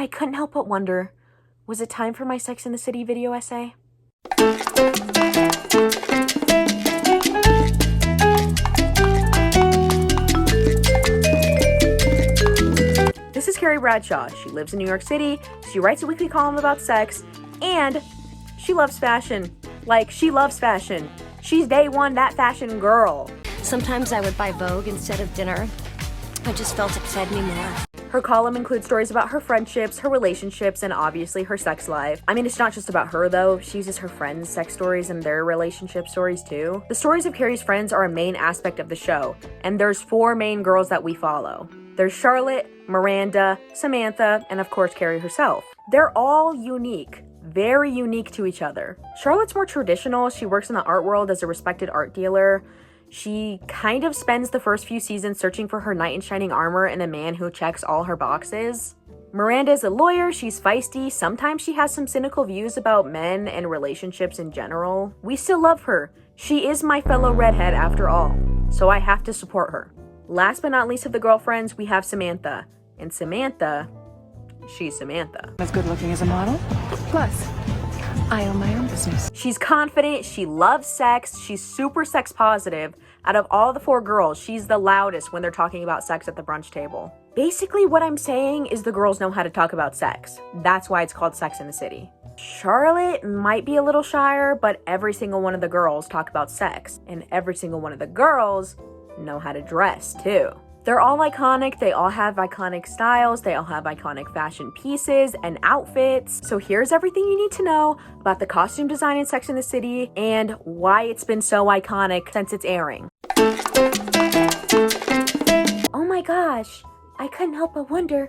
I couldn't help but wonder, was it time for my Sex and the City video essay? This is Carrie Bradshaw. She lives in New York City, she writes a weekly column about sex, and she loves fashion. Like, she loves fashion. She's day one that fashion girl. Sometimes I would buy Vogue instead of dinner. I just felt it fed me more. Her column includes stories about her friendships, her relationships, and obviously her sex life. I mean, it's not just about her though. She uses her friends' sex stories and their relationship stories too. The stories of Carrie's friends are a main aspect of the show, and there's 4 main girls that we follow. There's Charlotte, Miranda, Samantha, and of course Carrie herself. They're all unique, very unique to each other. Charlotte's more traditional. She works in the art world as a respected art dealer. She kind of spends the first few seasons searching for her knight in shining armor and a man who checks all her boxes. Miranda is a lawyer. She's feisty. Sometimes she has some cynical views about men and relationships in general. We still love her. She is my fellow redhead after all, so I have to support her. Last but not least of the girlfriends, we have Samantha. And Samantha, she's Samantha. As good looking as a model. Plus, I own my own business. She's confident, she loves sex, she's super sex positive. Out of all the 4 girls, she's the loudest when they're talking about sex at the brunch table. Basically, what I'm saying is the girls know how to talk about sex. That's why it's called Sex in the City. Charlotte might be a little shyer, but every single one of the girls talk about sex. And every single one of the girls know how to dress too. They're all iconic, they all have iconic styles, they all have iconic fashion pieces and outfits. So here's everything you need to know about the costume design in Sex and the City and why it's been so iconic since its airing. Oh my gosh, I couldn't help but wonder,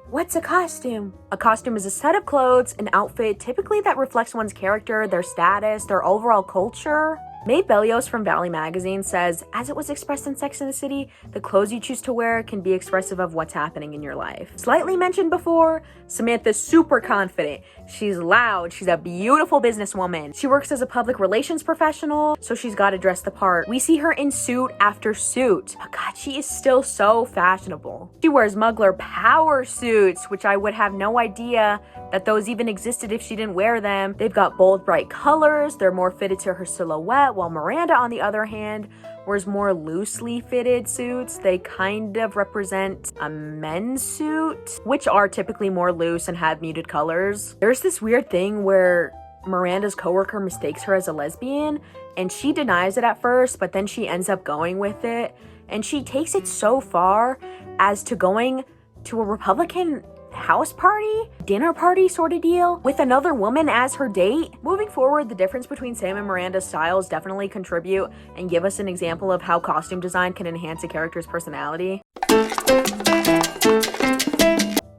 what's a costume? A costume is a set of clothes, an outfit, typically that reflects one's character, their status, their overall culture. Mae Bellios from Valley Magazine says, as it was expressed in Sex and the City, the clothes you choose to wear can be expressive of what's happening in your life. Slightly mentioned before, Samantha's super confident. She's loud. She's a beautiful businesswoman. She works as a public relations professional, so she's got to dress the part. We see her in suit after suit. But God, she is still so fashionable. She wears Mugler power suits, which I would have no idea that those even existed if she didn't wear them. They've got bold, bright colors. They're more fitted to her silhouette, while Miranda, on the other hand, wears more loosely fitted suits. They kind of represent a men's suit, which are typically more loose and have muted colors. There's this weird thing where Miranda's coworker mistakes her as a lesbian, and she denies it at first, but then she ends up going with it. And she takes it so far as to going to a Republican house party, dinner party sort of deal with another woman as her date. Moving forward, the difference between Sam and Miranda's styles definitely contribute and give us an example of how costume design can enhance a character's personality.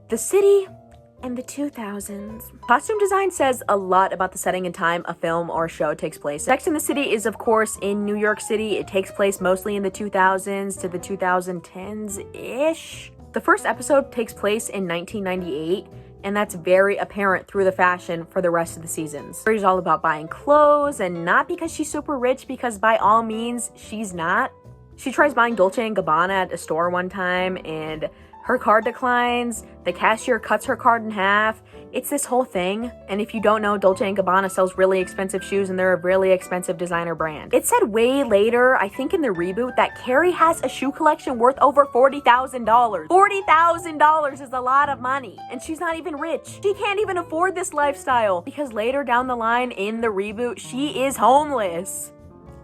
The city and the 2000s. Costume design says a lot about the setting and time a film or show takes place. Sex and the City is of course in New York City. It takes place mostly in the 2000s to the 2010s-ish. The first episode takes place in 1998, and that's very apparent through the fashion for the rest of the seasons. She's all about buying clothes, and not because she's super rich, because by all means, she's not. She tries buying Dolce & Gabbana at a store one time, and her card declines. The cashier cuts her card in half. It's this whole thing. And if you don't know, Dolce & Gabbana sells really expensive shoes, and they're a really expensive designer brand. It said way later, I think in the reboot, that Carrie has a shoe collection worth over $40,000. $40,000 is a lot of money. And she's not even rich. She can't even afford this lifestyle because later down the line in the reboot, she is homeless.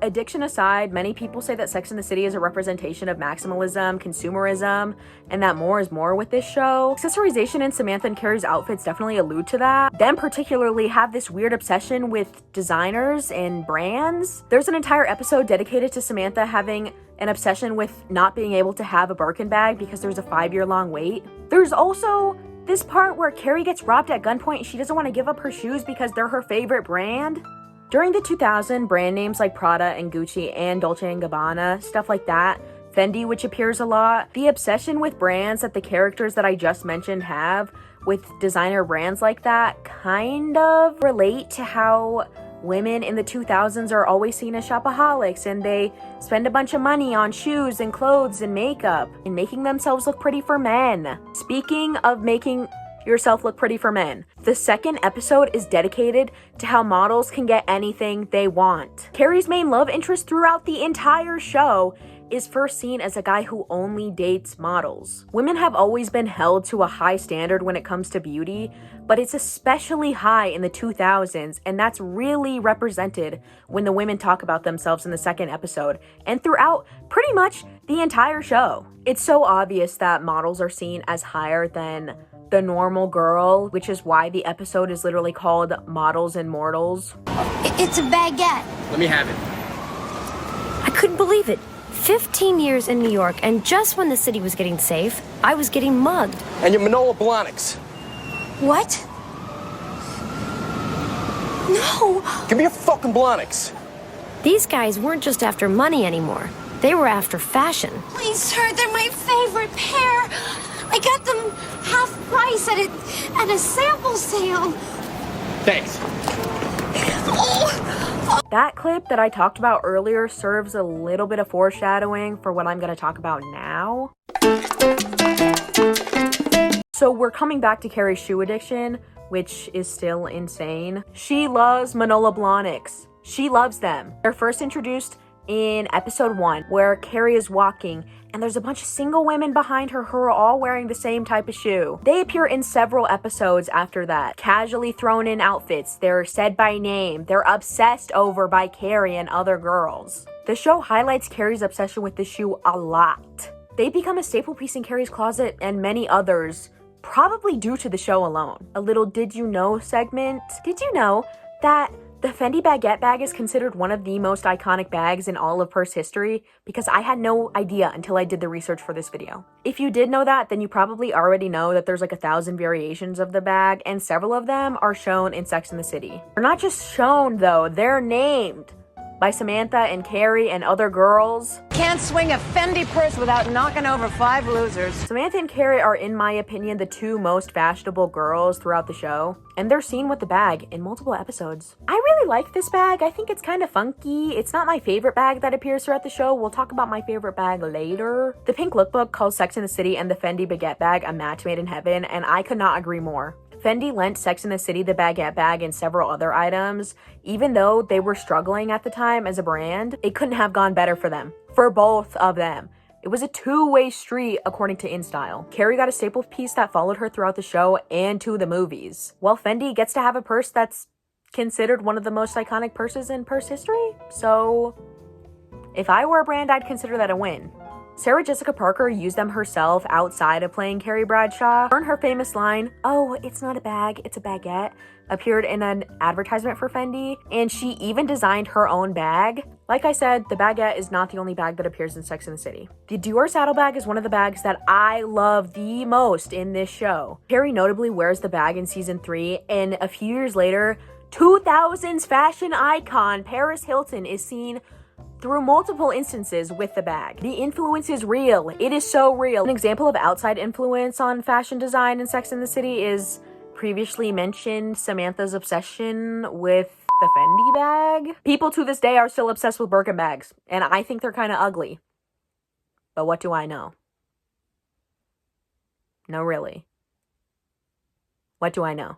Addiction aside, many people say that Sex and the City is a representation of maximalism, consumerism, and that more is more with this show. Accessorization in Samantha and Carrie's outfits definitely allude to that. Them particularly have this weird obsession with designers and brands. There's an entire episode dedicated to Samantha having an obsession with not being able to have a Birkin bag because there's a 5-year-long wait. There's also this part where Carrie gets robbed at gunpoint and she doesn't want to give up her shoes because they're her favorite brand. During the 2000s, brand names like Prada and Gucci and Dolce & Gabbana, stuff like that, Fendi, which appears a lot, the obsession with brands that the characters that I just mentioned have with designer brands like that kind of relate to how women in the 2000s are always seen as shopaholics, and they spend a bunch of money on shoes and clothes and makeup and making themselves look pretty for men. Speaking of making yourself look pretty for men. The second episode is dedicated to how models can get anything they want. Carrie's main love interest throughout the entire show is first seen as a guy who only dates models. Women have always been held to a high standard when it comes to beauty, but it's especially high in the 2000s, and that's really represented when the women talk about themselves in the second episode and throughout pretty much the entire show. It's so obvious that models are seen as higher than the normal girl, which is why the episode is literally called Models and Mortals. It's a baguette. Let me have it. I couldn't believe it. 15 years in New York, and just when the city was getting safe, I was getting mugged. And your Manola Blahniks. What? No! Give me your fucking Blahniks. These guys weren't just after money anymore. They were after fashion. Please, sir, they're my favorite pair. I got them half price at a sample sale. Thanks. That clip that I talked about earlier serves a little bit of foreshadowing for what I'm going to talk about now. So we're coming back to Carrie's shoe addiction, which is still insane. She loves Manola Blahniks. She loves them. They're first introduced in episode 1, where Carrie is walking and there's a bunch of single women behind her who are all wearing the same type of shoe. They appear in several episodes after that. Casually thrown in outfits, they're said by name, they're obsessed over by Carrie and other girls. The show highlights Carrie's obsession with the shoe a lot. They become a staple piece in Carrie's closet and many others, probably due to the show alone. A little did you know segment. Did you know that the Fendi Baguette bag is considered one of the most iconic bags in all of purse history? Because I had no idea until I did the research for this video. If you did know that, then you probably already know that there's like 1,000 variations of the bag, and several of them are shown in Sex and the City. They're not just shown though, they're named by Samantha and Carrie and other girls. Can't swing a Fendi purse without knocking over 5 losers. Samantha and Carrie are, in my opinion, the two most fashionable girls throughout the show, and they're seen with the bag in multiple episodes. I really like this bag. I think it's kind of funky. It's not my favorite bag that appears throughout the show. We'll talk about my favorite bag later. The pink lookbook calls Sex and the City and the Fendi Baguette bag a match made in heaven, and I could not agree more. Fendi lent Sex and the City the baguette bag and several other items. Even though they were struggling at the time as a brand, it couldn't have gone better for them. For both of them. It was a two-way street according to InStyle. Carrie got a staple piece that followed her throughout the show and to the movies, while Fendi gets to have a purse that's considered one of the most iconic purses in purse history. So if I were a brand, I'd consider that a win. Sarah Jessica Parker used them herself outside of playing Carrie Bradshaw. Her famous line, "Oh, it's not a bag, it's a baguette," appeared in an advertisement for Fendi, and she even designed her own bag. Like I said, the baguette is not the only bag that appears in Sex and the City. The Dior saddlebag is one of the bags that I love the most in this show. Carrie notably wears the bag in season 3, and a few years later, 2000s fashion icon Paris Hilton is seen through multiple instances with the bag. The influence is real. It is so real. An example of outside influence on fashion design in Sex and the City is previously mentioned Samantha's obsession with the Fendi bag. People to this day are still obsessed with Birkin bags, and I think they're kind of ugly. But what do I know? No, really. What do I know?